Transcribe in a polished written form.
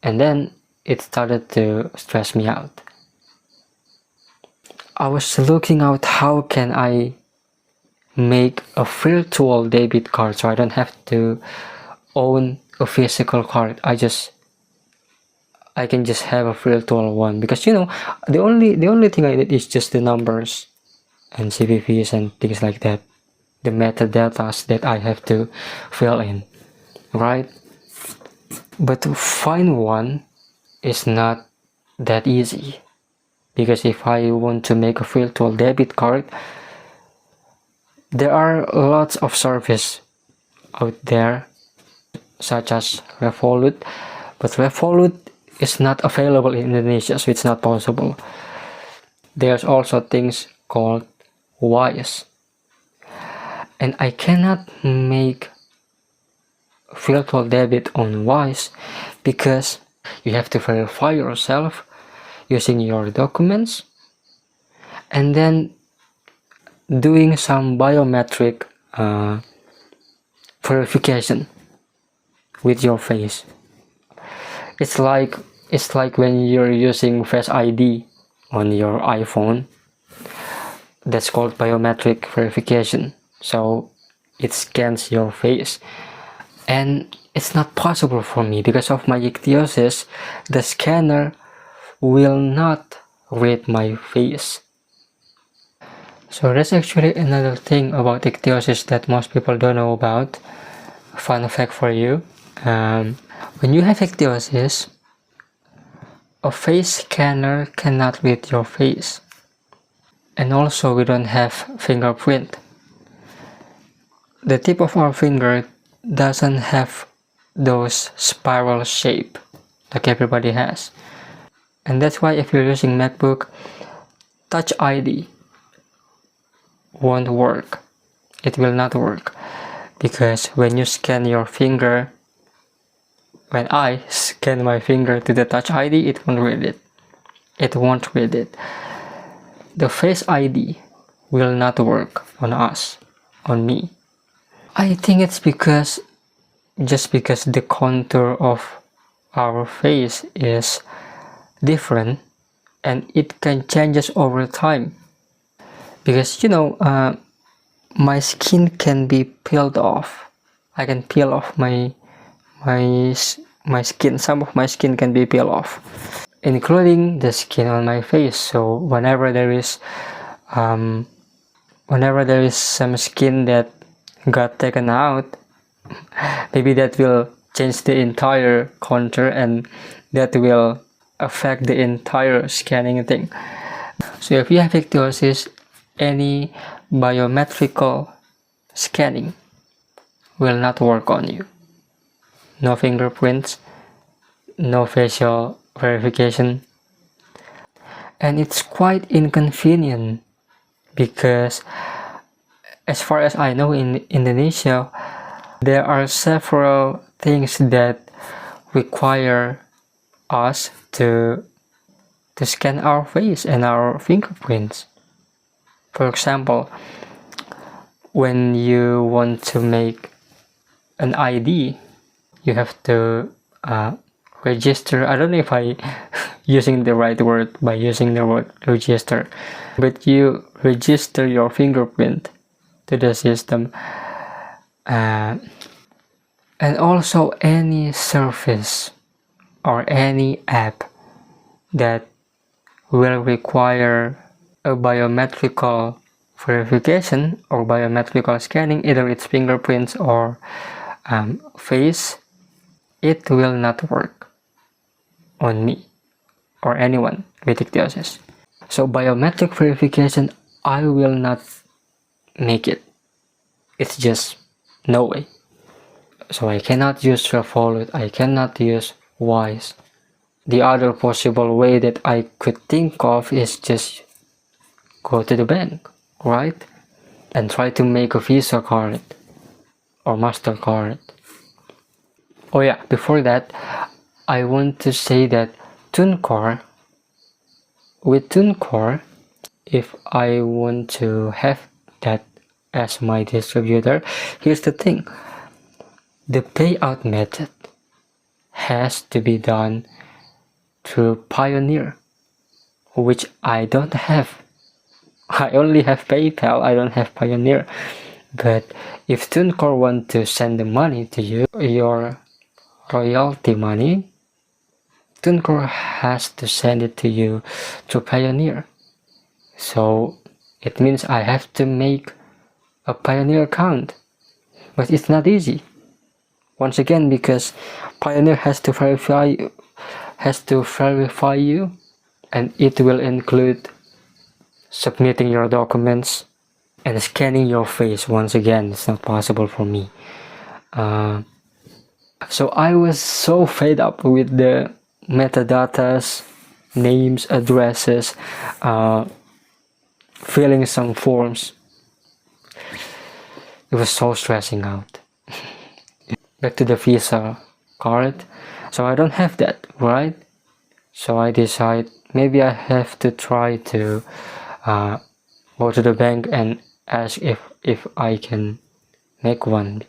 and then it started to stress me out. I was looking out how can I make a virtual debit card so I don't have to own a physical card. I can just have a virtual one, because the only thing I need is just the numbers and CVVs and things like that, the metadata that I have to fill in, right? But to find one is not that easy, because if I want to make a virtual debit card, there are lots of services out there such as Revolut, but Revolut is not available in Indonesia, so it's not possible. There's also things called Wise, and I cannot make virtual debit on Wise because you have to verify yourself using your documents and then doing some biometric verification with your face. It's like when you're using Face ID on your iPhone. That's called biometric verification. So it scans your face, and it's not possible for me because of my ichthyosis. The scanner will not read my face. So that's actually another thing about ichthyosis that most people don't know about. Fun fact for you. When you have ichthyosis, a face scanner cannot read your face. And also we don't have fingerprint. The tip of our finger doesn't have those spiral shape like everybody has. And that's why if you're using MacBook, Touch ID won't work. It will not work. Because when you scan your finger, when I scan my finger to the Touch ID, it won't read it. It won't read it. The Face ID will not work on us, on me. I think it's because the contour of our face is different and it can change over time. Because my skin can be peeled off. I can peel off my skin. Some of my skin can be peeled off, including the skin on my face. So whenever there is some skin that got taken out, maybe that will change the entire contour and that will affect the entire scanning thing. So if you have ichthyosis, any biometrical scanning will not work on you. No fingerprints, no facial verification, and it's quite inconvenient because as far as I know, in Indonesia there are several things that require us to scan our face and our fingerprints. For example, when you want to make an ID, you have to register. I don't know if I using the right word by using the word register, but you register your fingerprint to the system, and also any service or any app that will require a biometrical verification or biometrical scanning, either it's fingerprints or face, it will not work on me or anyone with ichthyosis. So biometric verification, I will not make it. It's just no way. So I cannot use Revolut, I cannot use Wise. The other possible way that I could think of is just go to the bank, right? And try to make a Visa card or MasterCard. Oh yeah, before that, I want to say that with TuneCore, if I want to have that as my distributor, here's the thing. The payout method has to be done through Pioneer, which I don't have. I only have PayPal, I don't have Pioneer. But if TuneCore want to send the money to you, your royalty money, TuneCore has to send it to you through Pioneer. So it means I have to make a Pioneer account. But it's not easy. Once again, because Pioneer has to verify you, and it will include submitting your documents and scanning your face. Once again, it's not possible for me. So I was so fed up with the metadatas, names, addresses, filling some forms. It was so stressing out. Back to the Visa card. So I don't have that, right? So I decide maybe I have to try to go to the bank and ask if I can make one,